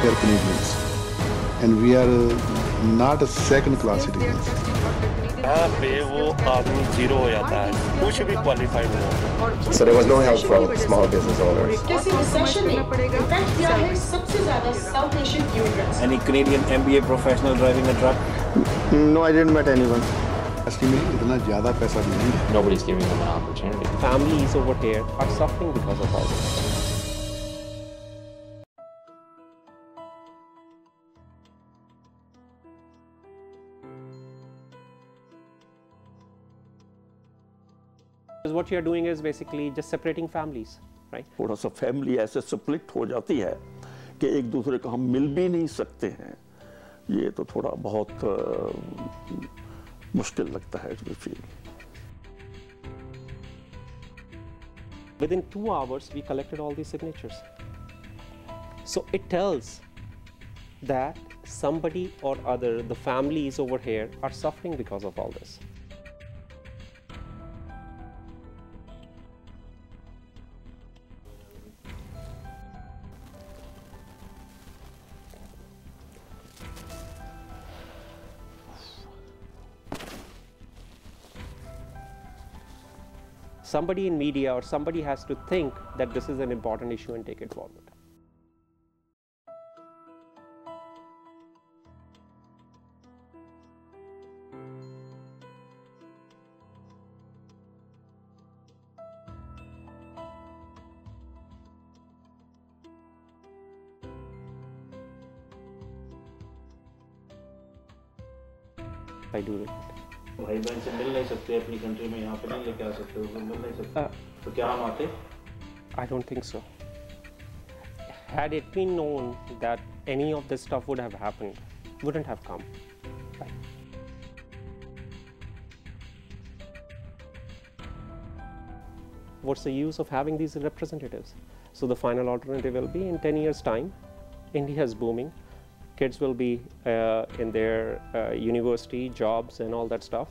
We are Canadians, and we are not a second-class citizens. यहाँ पे वो आदमी जीरो हो जाता है, कुछ भी क्वालिफाइड हो. So there was no help from small business owners. किसी recession ने impact किया है सबसे ज़्यादा South Asian immigrants. Any Canadian MBA professional driving a truck? No, I didn't meet anyone. में इतना ज़्यादा पैसा नहीं है. Nobody's giving them an opportunity. Families over here are suffering because of all this. What you are doing is basically just separating families, right? थोड़ा सा family ऐसे split हो जाती है कि एक दूसरे को हम मिल भी नहीं सकते हैं. ये तो थोड़ा बहुत मुश्किल लगता है. Within 2 hours, we collected all these signatures. So it tells that somebody or other, the families over here, are suffering because of all this. Somebody in media or somebody has to think that this is an important issue and take it forward. I do it. भाई बहन से मिल नहीं सकते अपनी country में, यहाँ पे नहीं लेके आ सकते, मिल नहीं सकते, तो क्या हम आते? I don't think so. Had it been known that any of this stuff would have happened, wouldn't have come. Right. What's the use of having these representatives? So the final alternative will be in 10 years' time, India is booming. Kids will be in their university, jobs and all that stuff.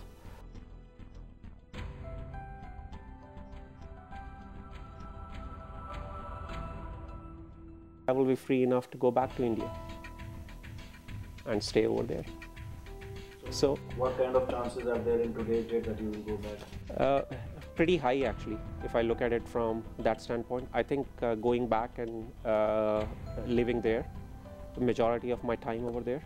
I will be free enough to go back to India and stay over there. So what kind of chances are there in today's date that you will go back? Pretty high actually, if I look at it from that standpoint. I think going back and living there, the majority of my time over there.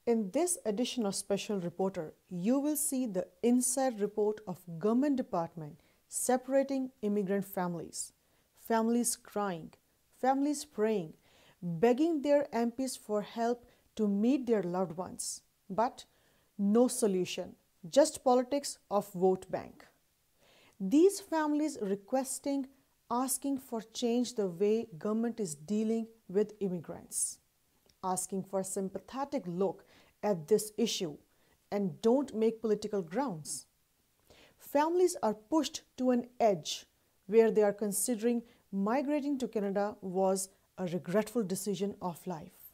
In this edition of Special Reporter, you will see the inside report of government department separating immigrant families. Families crying, families praying, begging their MPs for help to meet their loved ones. But no solution, just politics of vote bank. These families requesting, asking for change the way government is dealing with immigrants. Asking for a sympathetic look at this issue and don't make political grounds. Families are pushed to an edge where they are considering migrating to Canada was a regretful decision of life.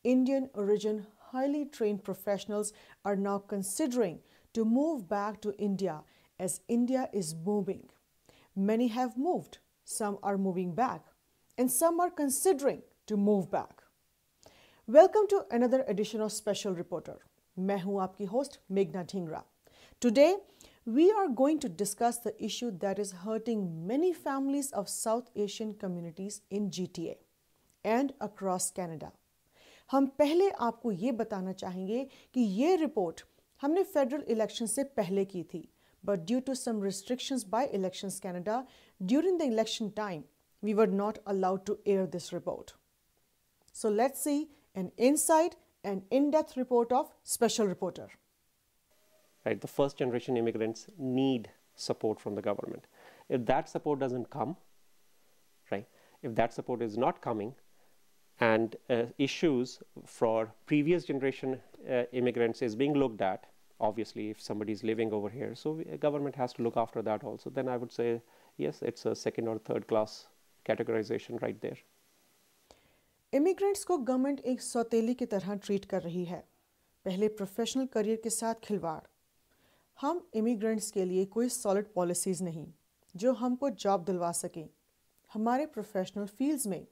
Indian origin highly trained professionals are now considering to move back to India as India is booming. Many have moved, some are moving back, and some are considering to move back. Welcome to another edition of Special Reporter. मैं हूं आपकी host Meghna Dhingra. Today, we are going to discuss the issue that is hurting many families of South Asian communities in GTA and across Canada. हम पहले आपको ये बताना चाहेंगे कि ये रिपोर्ट हमने फेडरल इलेक्शन से पहले की थी, but due to some restrictions by Elections Canada, during the election time, we were not allowed to air this report. So let's see an inside and in-depth report of Special Reporter. Right, the first generation immigrants need support from the government. If that support doesn't come, right, if that support is not coming, and issues for previous generation immigrants is being looked at, obviously if somebody is living over here, so government has to look after that also, then I would say, yes, it's a second or third class categorization right there. Immigrants को government एक सौतेली की तरह treat कर रही है, पहले professional career के साथ खिलवाड़। हम इमिग्रेंट्स के लिए कोई सॉलिड पॉलिसीज़ नहीं जो हमको जॉब दिलवा सकें हमारे प्रोफेशनल फील्ड्स में।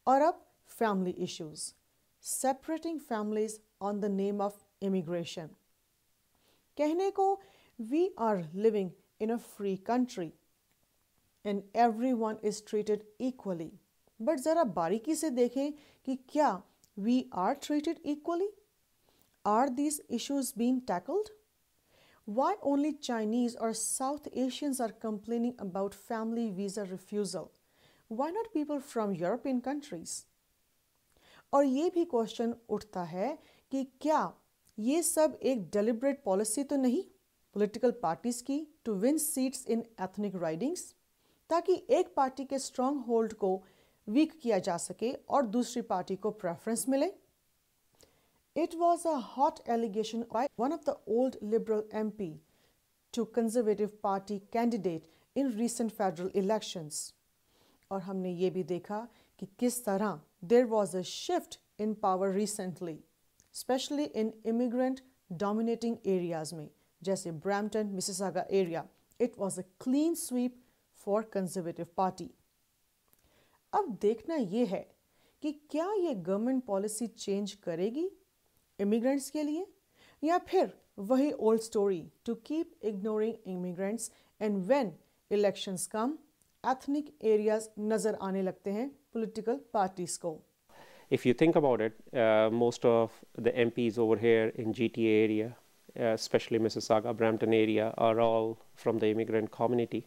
और अब family issues, separating families on the name of immigration. कहने को we are living in a free country and everyone is treated equally, but ज़रा बारीकी से देखें कि क्या we are treated equally? Are these issues being tackled? Why only Chinese or South Asians are complaining about family visa refusal? Why not people from European countries? और ये भी question उठता है कि क्या ये सब एक deliberate policy तो नहीं political parties की to win seats in ethnic ridings, ताकि एक पार्टी के strong hold को weak किया जा सके और दूसरी पार्टी को preference मिले? It was a hot allegation by one of the old Liberal MP to Conservative Party candidate in recent federal elections. और हमने ये भी देखा कि किस तरह there was a shift in power recently, especially in immigrant dominating areas में, जैसे Brampton, Mississauga area. It was a clean sweep for Conservative Party. अब देखना ये है कि क्या ये गवर्नमेंट पॉलिसी चेंज करेगी इमिग्रेंट्स के लिए, या फिर वही old story to keep ignoring immigrants and when elections come ethnic areas नजर आने लगते हैं पॉलिटिकल पार्टीज को. If you think about it, most of the MPs over here in GTA area, especially Mississauga, Brampton area, are all from the immigrant community.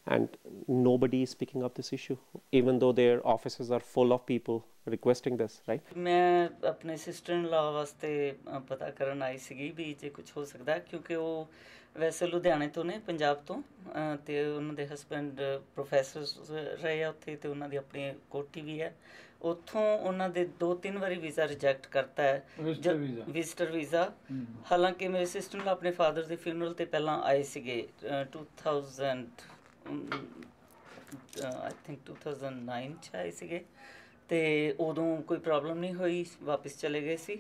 And nobody is picking up this issue, even though their offices are full of people requesting this, right? मैं अपने sister in law वास्ते पता करन आई सीगी भी जे कुछ हो सकदा, क्योंकि वो वैसे लुधियाने तो ने पंजाब तो ते उन्हां दे हस्बैंड प्रोफैसर रहे आ उत्थे ते उन्हां दी अपनी कोठी भी है. उत्थों उन्हां दे 2-3 वारी वीज़ा रिजैक्ट करता है, विजिटर वीज़ा. हालांकि मेरे सिस्टर इन लॉ अपने फादर दे फ्यूनरल ते पहलां आए सीगे 2000 आई थिंक 2009 ਚ ਆਏ ਸੀਗੇ ਤੇ ਉਦੋਂ ਕੋਈ ਪ੍ਰੋਬਲਮ ਨਹੀਂ ਹੋਈ, ਵਾਪਸ ਚਲੇ ਗਏ ਸੀ.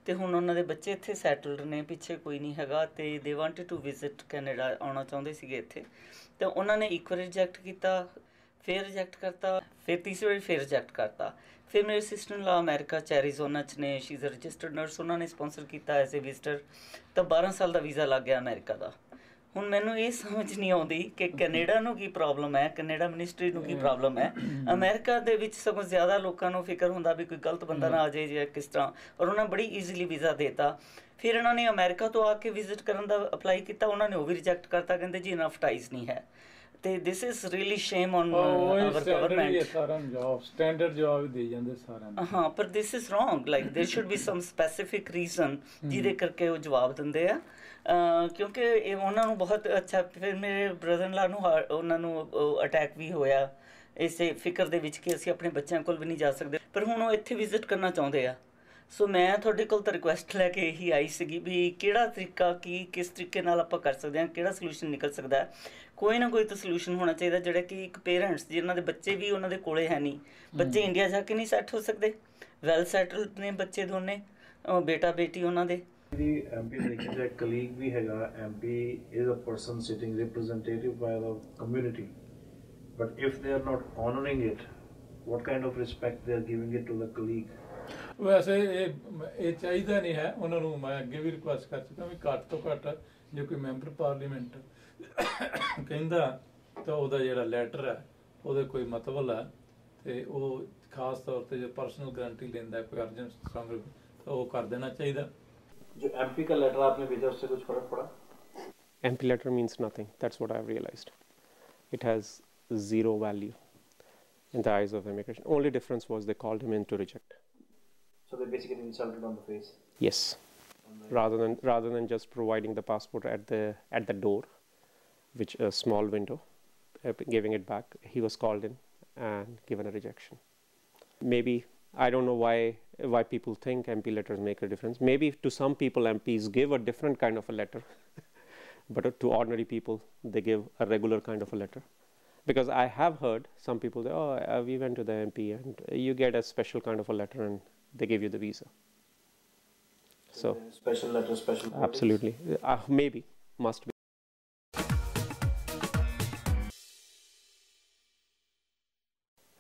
ਤੇ ਹੁਣ ਉਹਨਾਂ ਦੇ ਬੱਚੇ ਇੱਥੇ ਸੈਟਲਡ ਨੇ, ਪਿੱਛੇ ਕੋਈ ਨਹੀਂ ਹੈਗਾ ਤੇ ਦੇ ਵਾਂਟਡ ਟੂ ਵਿਜ਼ਿਟ ਕੈਨੇਡਾ, ਆਉਣਾ ਚਾਹੁੰਦੇ ਸੀਗੇ ਇੱਥੇ. ਤੇ ਉਹਨਾਂ ਨੇ ਇੱਕ ਵਾਰ ਰਿਜੈਕਟ ਕੀਤਾ, ਫਿਰ ਰਿਜੈਕਟ ਕਰਤਾ, ਫਿਰ ਤੀਸਰੀ ਵਾਰੀ ਫਿਰ ਰਿਜੈਕਟ ਕਰਤਾ. ਫਿਰ ਮੇਰੇ ਸਿਸਟਰ ਇਨ ਲਾ ਅਮਰੀਕਾ ਚ ਐਰੀਜ਼ੋਨਾ ਚ ਨੇ, she is a registered nurse, ਉਹਨਾਂ ਨੇ ਸਪੋਂਸਰ ਕੀਤਾ ਐਜ਼ ਏ ਵਿਜ਼ਟਰ. ਤਾਂ 12 ਸਾਲ ਦਾ ਵੀਜ਼ਾ ਲੱਗ ਗਿਆ ਅਮਰੀਕਾ ਦਾ. ਹੁਣ ਮੈਨੂੰ ਇਹ ਸਮਝ ਨਹੀਂ ਆਉਂਦੀ ਕਿ ਕੈਨੇਡਾ ਨੂੰ ਕੀ ਪ੍ਰੋਬਲਮ ਹੈ, ਕੈਨੇਡਾ ਮਿਨਿਸਟਰੀ ਨੂੰ ਕੀ ਪ੍ਰੋਬਲਮ ਹੈ. ਅਮਰੀਕਾ ਦੇ ਵਿੱਚ ਸਗੋਂ ਜ਼ਿਆਦਾ ਲੋਕਾਂ ਨੂੰ ਫਿਕਰ ਹੁੰਦਾ ਵੀ ਕੋਈ ਗਲਤ ਬੰਦਾ ਨਾ ਆ ਜਾਏ ਜਾਂ ਕਿਸ ਤਰ੍ਹਾਂ, ਔਰ ਉਹਨਾਂ ਬੜੀ ਈਜ਼ੀਲੀ ਵੀਜ਼ਾ ਦੇਤਾ. ਫਿਰ ਇਹਨਾਂ ਨੇ ਅਮਰੀਕਾ ਤੋਂ ਆ ਕੇ ਵਿਜ਼ਿਟ ਕਰਨ ਦਾ ਅਪਲਾਈ ਕੀਤਾ, ਉਹਨਾਂ ਨੇ ਉਹ ਵੀ ਰਿਜੈਕਟ ਕਰਤਾ, ਕਹਿੰਦੇ ਜੀ ਇਨਫ ਟਾਈਜ਼ ਨਹੀਂ ਹੈ. ਤੇ this is really shame on our government. Standard ਜਵਾਬ ਦੇ ਜਾਂਦੇ ਸਾਰਿਆਂ ਨੂੰ. ਹਾਂ, ਪਰ this is wrong. Like there should be some specific reason ਜਿਹਦੇ ਕਰਕੇ ਉਹ ਜਵਾਬ ਦਿੰਦੇ ਆ, ਕਿਉਂਕਿ ਇਹ ਉਹਨਾਂ ਨੂੰ ਬਹੁਤ ਅੱਛਾ. ਫਿਰ ਮੇਰੇ ਬ੍ਰਦਰ ਇਨ ਲਾ ਨੂੰ ਉਹਨਾਂ ਨੂੰ ਅਟੈਕ ਵੀ ਹੋਇਆ ਇਸੇ ਫਿਕਰ ਦੇ ਵਿੱਚ ਕਿ ਅਸੀਂ ਆਪਣੇ ਬੱਚਿਆਂ ਕੋਲ ਵੀ ਨਹੀਂ ਜਾ ਸਕਦੇ, ਪਰ ਹੁਣ ਉਹ ਇੱਥੇ ਵਿਜ਼ਿਟ ਕਰਨਾ ਚਾਹੁੰਦੇ ਆ. ਸੋ ਮੈਂ ਤੁਹਾਡੇ ਕੋਲ ਤਾਂ ਰਿਕੁਐਸਟ ਲੈ ਕੇ ਇਹੀ ਆਈ ਸੀਗੀ ਵੀ ਕਿਹੜਾ ਤਰੀਕਾ, ਕਿਸ ਤਰੀਕੇ ਨਾਲ ਆਪਾਂ ਕਰ ਸਕਦੇ ਹਾਂ, ਕਿਹੜਾ ਸੋਲੂਸ਼ਨ ਨਿਕਲ ਸਕਦਾ. ਕੋਈ ਨਾ ਕੋਈ ਤਾਂ ਸੋਲੂਸ਼ਨ ਹੋਣਾ ਚਾਹੀਦਾ ਜਿਹੜਾ ਕਿ ਇੱਕ ਪੇਰੈਂਟਸ ਜਿਨ੍ਹਾਂ ਦੇ ਬੱਚੇ ਵੀ ਉਹਨਾਂ ਦੇ ਕੋਲੇ ਹੈ ਨਹੀਂ, ਬੱਚੇ ਇੰਡੀਆ ਜਾ ਕੇ ਨਹੀਂ ਸੈੱਟ ਹੋ ਸਕਦੇ, ਵੈਲ ਸੈਟਲਡ ਨੇ ਬੱਚੇ ਦੋਨੇ, ਬੇਟਾ ਬੇਟੀ ਉਹਨਾਂ ਦੇ. MP ਦੇਖਿਆ ਜਾਏ ਕਲੀਗ ਵੀ ਹੈਗਾ. MP is a person sitting representative by the community, but if they are not honoring it, what kind of respect they are giving it to the colleague? ਵੈਸੇ ਇਹ ਚਾਹੀਦਾ ਨਹੀਂ ਹੈ. ਉਹਨਾਂ ਨੂੰ ਮੈਂ ਅੱਗੇ ਵੀ ਰਿਕੁਐਸਟ ਕਰ ਚੁੱਕਾ ਵੀ ਘੱਟ ਤੋਂ ਘੱਟ ਜੇ ਕੋਈ ਮੈਂਬਰ ਪਾਰਲੀਮੈਂਟ ਕਹਿੰਦਾ ਤਾਂ ਉਹਦਾ ਜਿਹੜਾ ਲੈਟਰ ਹੈ ਉਹਦੇ ਕੋਈ ਮਤਲਬ ਹੈ, ਤੇ ਉਹ ਖਾਸ ਤੌਰ ਤੇ ਜੇ ਪਰਸਨਲ ਗਰੰਟੀ ਲੈਂਦਾ ਕੋਈ ਅਰਜੈਂਟ ਸੰਗ ਤਾਂ ਉਹ ਕਰ ਦੇਣਾ ਚਾਹੀਦਾ. जो MP का लेटर आपने भेजा उससे कुछ फर्क पड़ा? MP letter means nothing. That's what I've realized. It has zero value in the eyes of immigration. Only difference was they called him in to reject. So they basically insulted on the face. Yes. Rather than just providing the passport at the door, which a small window, giving it back, he was called in and given a rejection. Maybe I don't know why people think MP letters make a difference. Maybe to some people MPs give a different kind of a letter, but to ordinary people they give a regular kind of a letter. Because I have heard some people say, oh, we went to the MP and you get a special kind of a letter and they give you the visa. So special letter, special codings. absolutely, maybe, must be.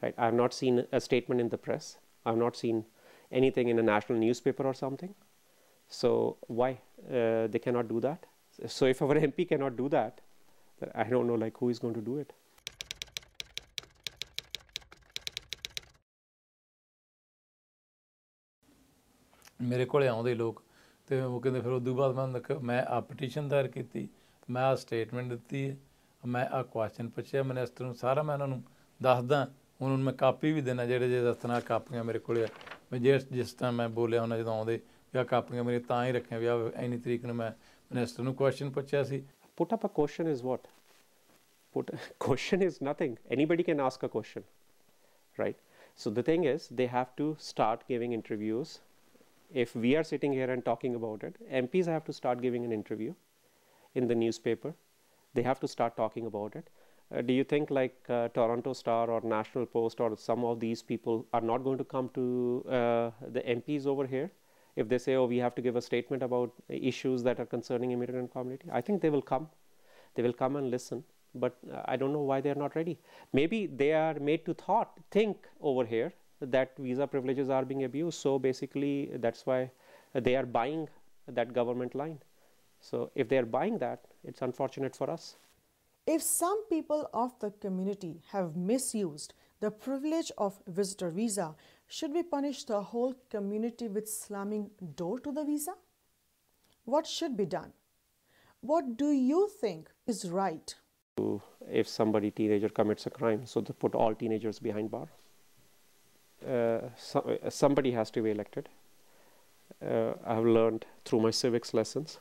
Right. I have not seen a statement in the press. I have not seen anything in a national newspaper or something. So why they cannot do that? So if our MP cannot do that, I don't know like who is going to do it. ਮੇਰੇ ਕੋਲ ਆਉਂਦੇ ਲੋਕ ਤੇ ਉਹ ਕਹਿੰਦੇ ਫਿਰ ਉਦੋਂ ਬਾਅਦ ਮੈਂ ਆ ਪਟੀਸ਼ਨ ਦਾਇਰ ਕੀਤੀ, ਮੈਂ ਆ ਸਟੇਟਮੈਂਟ ਦਿੱਤੀ ਹੈ, ਮੈਂ ਆ ਕੁਐਸਚਨ ਪੁੱਛਿਆ ਮਿਨਿਸਟਰ ਨੂੰ, ਸਾਰਾ ਮੈਂ ਉਹਨਾਂ ਨੂੰ ਦੱਸਦਾ। ਉਹਨਾਂ ਨੂੰ ਮੈਂ ਕਾਪੀ ਵੀ ਦੇਣਾ, ਜਿਹੜੇ ਦੱਸਣਾ ਕਾਪੀਆਂ ਮੇਰੇ ਕੋਲ ਆ, ਮੈਂ ਜਿਸ ਤਰ੍ਹਾਂ ਮੈਂ ਬੋਲਿਆ ਉਹਨਾਂ ਜਦੋਂ ਆਉਂਦੇ ਵੀ ਆ ਕਾਪੀਆਂ ਮੇਰੀਆਂ ਤਾਂ ਹੀ ਰੱਖੀਆਂ ਵੀ ਆ ਇੰਨੀ ਤਰੀਕ ਨੂੰ ਮੈਂ ਮਿਨਿਸਟਰ ਨੂੰ ਕੁਐਸਚਨ ਪੁੱਛਿਆ ਸੀ। Put up a question is what? Question is nothing. Anybody can ask a question, right? So the thing is, they have to start giving interviews. If we are sitting here and talking about it, MPs have to start giving an interview in the newspaper. They have to start talking about it. Do you think like Toronto Star or National Post or some of these people are not going to come to the MPs over here if they say, oh, we have to give a statement about issues that are concerning immigrant community? I think they will come. They will come and listen. But I don't know why they are not ready. Maybe they are made to think over here that visa privileges are being abused. So basically, that's why they are buying that government line. So if they are buying that, it's unfortunate for us. If some people of the community have misused the privilege of visitor visa, should we punish the whole community with slamming door to the visa? What should be done? What do you think is right? If teenager commits a crime, so they put all teenagers behind bar. Somebody has to be elected. I have learned through my civics lessons,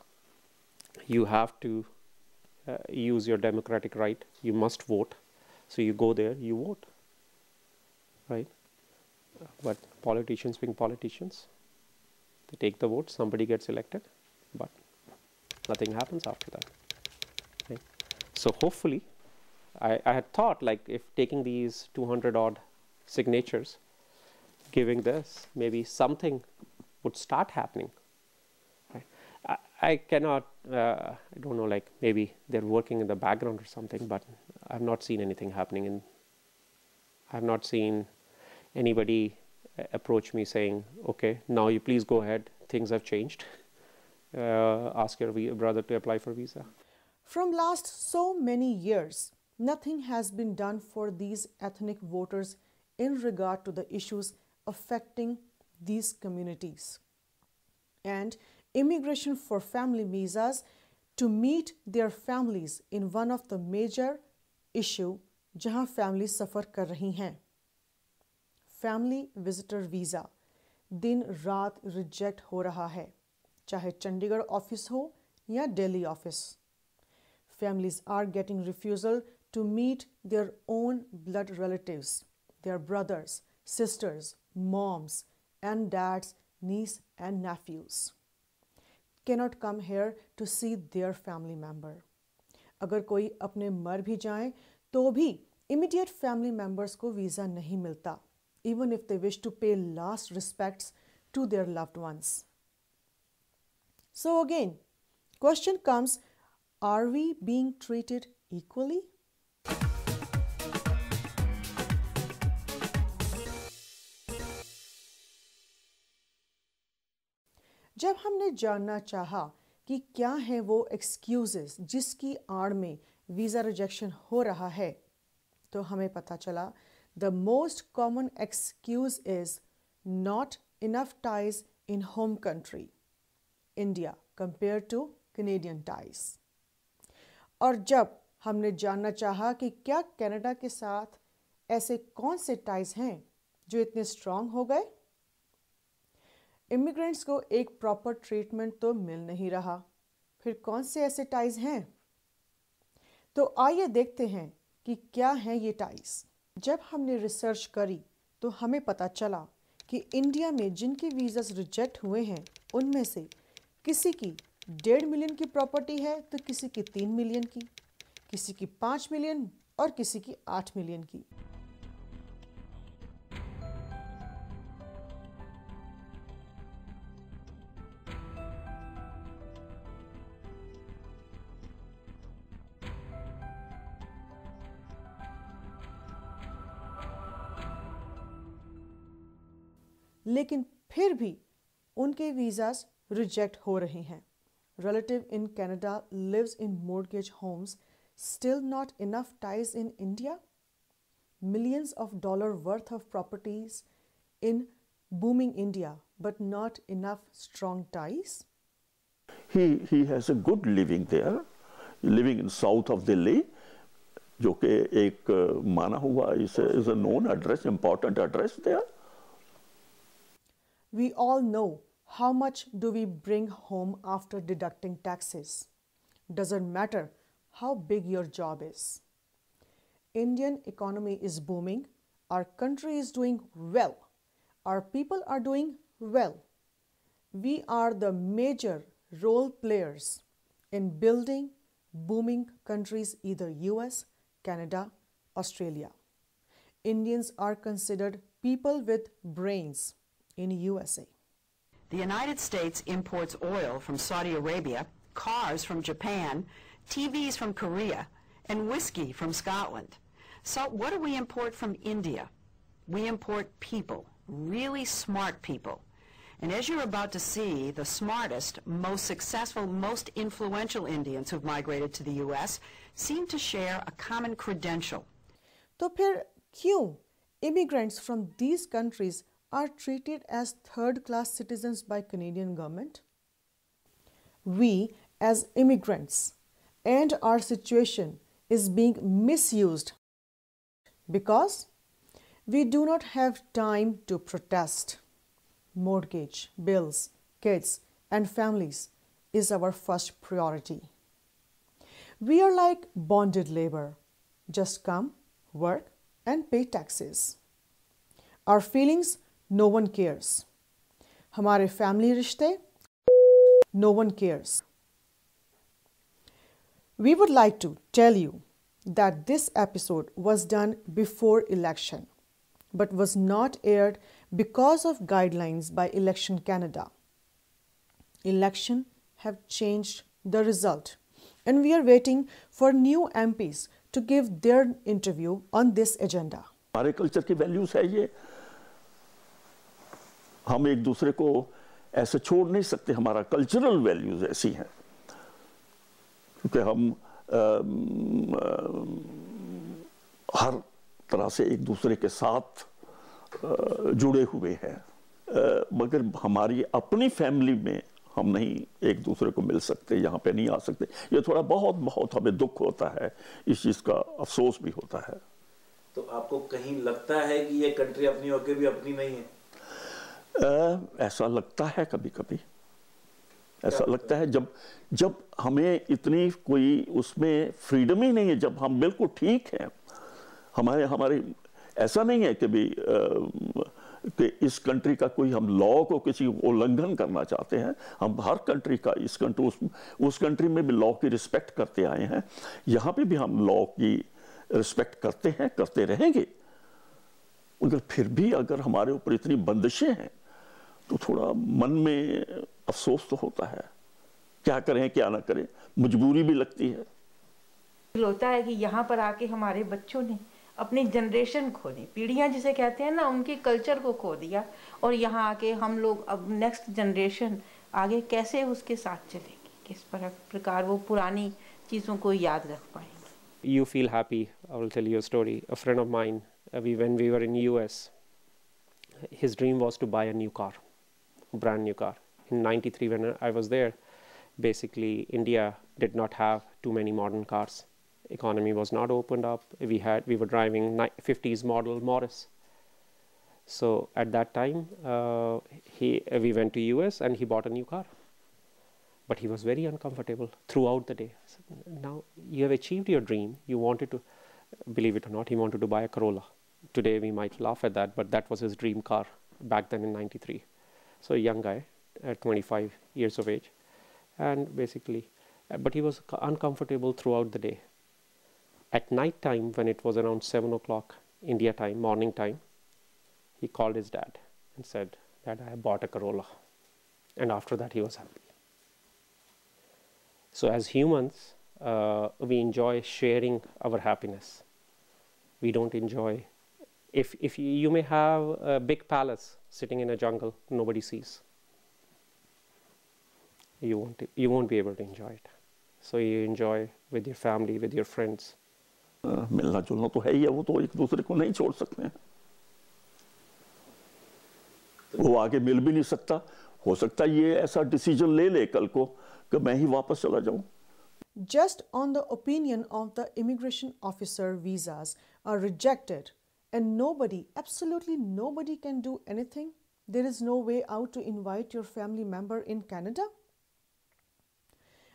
you have to use your democratic right. You must vote. So you go there, you vote, right? But politicians being politicians, they take the vote, somebody gets elected, but nothing happens after that. Right? So hopefully, I had thought like if taking these 200 odd signatures, giving this, maybe something would start happening. Right? I cannot, I don't know, like maybe they're working in the background or something, but I have not seen anything happening. I have not seen anybody approach me saying, okay, now you please go ahead, things have changed. Ask your brother to apply for visa. From last so many years, nothing has been done for these ethnic voters in regard to the issues affecting these communities. And immigration for family visas to meet their families in one of the major issue जहां families suffer कर रही हैं. Family visitor visa दिन रात reject हो रहा है, चाहे चंडीगढ़ ऑफिस हो या Delhi office. Families are getting refusal to meet their own blood relatives, their brothers, sisters, moms, and dads, niece and nephews. Cannot come here to see their family member. अगर कोई अपने मर भी जाएं तो भी immediate family members को visa नहीं मिलता, even if they wish to pay last respects to their loved ones. So again, question comes, are we being treated equally? जब हमने जानना चाहा कि क्या है वो एक्सक्यूजेस जिसकी आड़ में वीज़ा रिजेक्शन हो रहा है, तो हमें पता चला the most common excuse is not enough ties in home country India compare two Canadian ties. और जब हमने जानना चाहा कि क्या कनाडा के साथ ऐसे कौन से टाइज हैं जो इतने स्ट्रांग हो गए, इमिग्रेंट्स को एक प्रॉपर ट्रीटमेंट तो मिल नहीं रहा, फिर कौन से ऐसे टाइज हैं? तो आइए देखते हैं कि क्या हैं ये टाइज. जब हमने रिसर्च करी तो हमें पता चला कि इंडिया में जिनके वीज़ास रिजेक्ट हुए हैं उनमें से किसी की 1.5 मिलियन की प्रॉपर्टी है तो किसी की 3 मिलियन की, किसी की 5 मिलियन और किसी की 8 मिलियन की। लेकिन फिर भी उनके वीज़ास रिजेक्ट हो रहे हैं। Relative in Canada lives in mortgage homes. Still not enough ties in India? Millions of dollars worth of properties in booming India, but not enough strong ties? He has a good living there, living in south of Delhi, जो कि एक माना हुआ is a known address, important address there. We all know how much do we bring home after deducting taxes. Doesn't matter how big your job is. Indian economy is booming. Our country is doing well. Our people are doing well. We are the major role players in building booming countries, either US, Canada, Australia. Indians are considered people with brains in USA. The United States imports oil from Saudi Arabia, cars from Japan, TVs from Korea, and whiskey from Scotland. So what do we import from India? We import people, really smart people. And as you're about to see, the smartest, most successful, most influential Indians who've migrated to the US seem to share a common credential. तो फिर क्यों immigrants from these countries are treated as third-class citizens by Canadian government? We as immigrants and our situation is being misused because we do not have time to protest. Mortgage, bills, kids and families is our first priority. We are like bonded labor. Just come, work and pay taxes. Our feelings, no one cares. हमारे family रिश्ते, no one cares. We would like to tell you that this episode was done before election, but was not aired because of guidelines by Election Canada. Election have changed the result, and we are waiting for new MPs to give their interview on this agenda. हमारे culture की values है ये, हम एक दूसरे को ऐसे छोड़ नहीं सकते, हमारा कल्चरल वैल्यूज ऐसी हैं क्योंकि हम हर तरह से एक दूसरे के साथ जुड़े हुए हैं, मगर हमारी अपनी फैमिली में हम नहीं एक दूसरे को मिल सकते, यहाँ पे नहीं आ सकते। ये थोड़ा बहुत बहुत हमें दुख होता है, इस चीज़ का अफसोस भी होता है। तो आपको कहीं लगता है कि ये कंट्री अपनी होके भी अपनी नहीं है? ऐसा लगता है कभी कभी, ऐसा लगता है जब हमें इतनी कोई उसमें फ्रीडम ही नहीं है, जब हम बिल्कुल ठीक हैं, हमारे ऐसा नहीं है कि इस कंट्री का कोई हम लॉ को किसी उल्लंघन करना चाहते हैं। हम हर कंट्री का उस कंट्री में भी लॉ की रिस्पेक्ट करते आए हैं, यहाँ पे भी हम लॉ की रिस्पेक्ट करते हैं, करते रहेंगे। मगर फिर भी अगर हमारे ऊपर इतनी बंदिशें हैं तो थोड़ा मन में अफसोस तो होता है, क्या करें क्या ना करें, मजबूरी भी लगती है। होता है कि यहाँ पर आके हमारे बच्चों ने अपनी जनरेशन खो दी, पीढ़ियाँ जिसे कहते हैं ना, उनके कल्चर को खो दिया, और यहाँ आके हम लोग अब नेक्स्ट जनरेशन आगे कैसे उसके साथ चलेगी, किस प्रकार वो पुरानी चीज़ों को याद रख पाएंगे। You feel happy. I will tell you a story. A friend of mine, when we were in US, his dream was to buy a new car, brand new car. In '93, when I was there, basically India did not have too many modern cars. Economy was not opened up. We were driving 50s model Morris. So at that time, we went to US and he bought a new car. But he was very uncomfortable throughout the day. I said, now you have achieved your dream. You wanted to, believe it or not, he wanted to buy a Corolla. Today we might laugh at that, but that was his dream car back then in '93. So a young guy at 25 years of age. And basically, but he was uncomfortable throughout the day. At night time, when it was around 7 o'clock India time, morning time, he called his dad and said, "Dad, I bought a Corolla." And after that, he was happy. So as humans, we enjoy sharing our happiness. We don't enjoy, if you may have a big palace sitting in a jungle, nobody sees. You won't be able to enjoy it. So you enjoy with your family, with your friends. मिलना जुलना तो है ही है, वो तो एक दूसरे को नहीं छोड़ सकते हैं. वो आगे मिल भी नहीं सकता. हो सकता है ये ऐसा डिसीजन ले ले कल को कि मैं ही वापस चला जाऊं. Just on the opinion of the immigration officer, visas are rejected and nobody, absolutely nobody can do anything. There is no way out to invite your family member in Canada.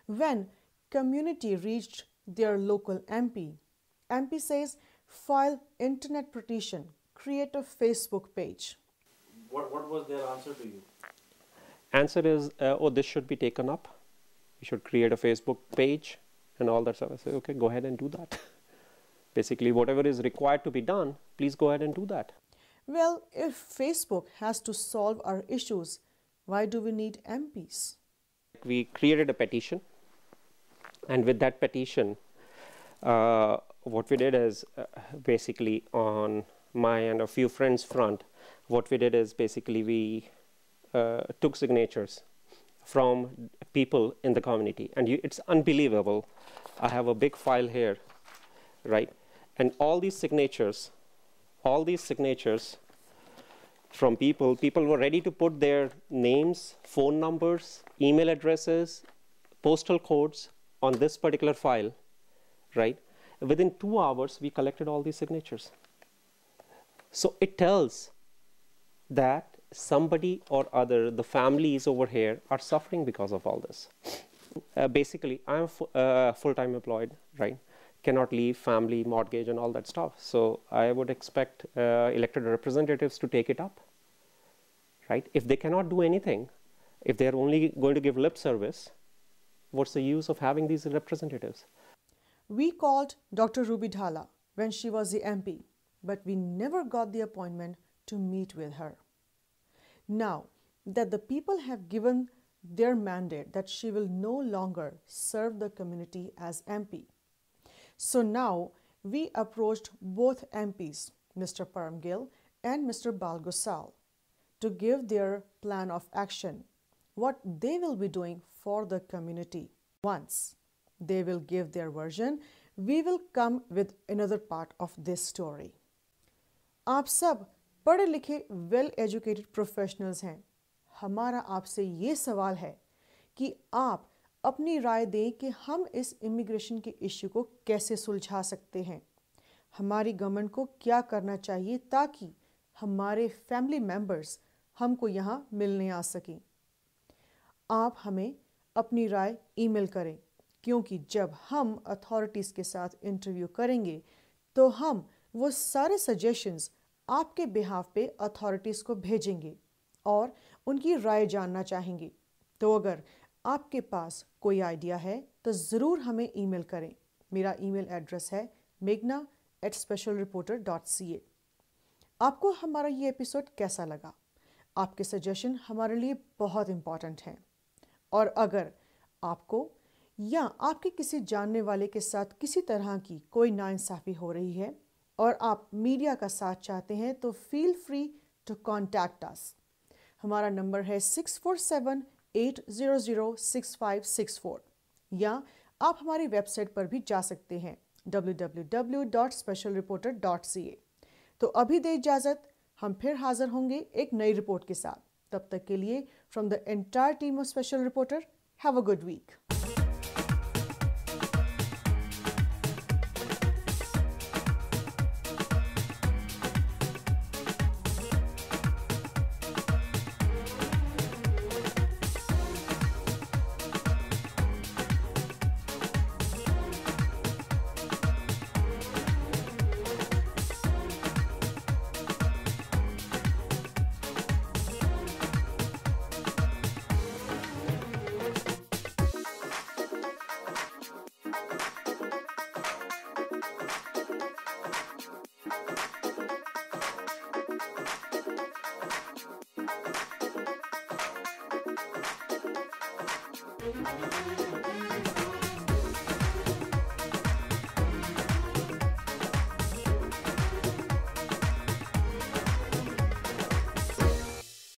When community reached their local MP says, file internet petition, create a Facebook page. What was their answer to you? Answer is, oh, this should be taken up. You should create a Facebook page and all that stuff. I say, okay, go ahead and do that. Basically, whatever is required to be done, please go ahead and do that. Well, if Facebook has to solve our issues, why do we need MPs? We created a petition, and with that petition, what we did is basically on my and a few friends' front, what we did is basically we took signatures from people in the community, and it's unbelievable. I have a big file here, right? And all these signatures from people were ready to put their names, phone numbers, email addresses, postal codes on this particular file, right? Within 2 hours, we collected all these signatures. So it tells that somebody or other, the families over here, are suffering because of all this. Basically, I'm full-time employed, right? Cannot leave family, mortgage, and all that stuff. So I would expect elected representatives to take it up, right? If they cannot do anything, if they're only going to give lip service, what's the use of having these representatives? We called Dr. Ruby Dhala when she was the MP, but we never got the appointment to meet with her. Now that the people have given their mandate that she will no longer serve the community as MP. So now we approached both MPs, Mr. Param Gill and Mr. Bal Gosal, to give their plan of action, what they will be doing for the community. Once they will give their version, we will come with another part of this story. आप सब पढ़े लिखे well educated professionals हैं. हमारा आपसे ये सवाल है कि आप अपनी राय दें कि हम इस इमिग्रेशन के इश्यू को कैसे सुलझा सकते हैं. हमारी गवर्नमेंट को क्या करना चाहिए ताकि हमारे फैमिली मेंबर्स हमको यहाँ मिलने आ सकें. आप हमें अपनी राय ईमेल करें, क्योंकि जब हम अथॉरिटीज़ के साथ इंटरव्यू करेंगे तो हम वो सारे सजेशंस आपके बिहाफ पे अथॉरिटीज़ को भेजेंगे और उनकी राय जानना चाहेंगे. तो अगर आपके पास कोई आइडिया है तो ज़रूर हमें ईमेल करें. मेरा ईमेल एड्रेस है meghna@specialreporter.ca. आपको हमारा ये एपिसोड कैसा लगा? आपके सजेशन हमारे लिए बहुत इम्पॉर्टेंट हैं. और अगर आपको या आपके किसी जानने वाले के साथ किसी तरह की कोई नाइंसाफ़ी हो रही है और आप मीडिया का साथ चाहते हैं तो feel free to contact us. हमारा नंबर है 647-800-6564 या आप हमारी वेबसाइट पर भी जा सकते हैं www.specialreporter.ca. तो अभी दे इजाज़त, हम फिर हाज़िर होंगे एक नई रिपोर्ट के साथ. तब तक के लिए from the entire team of special reporter, have a good week. Thank you.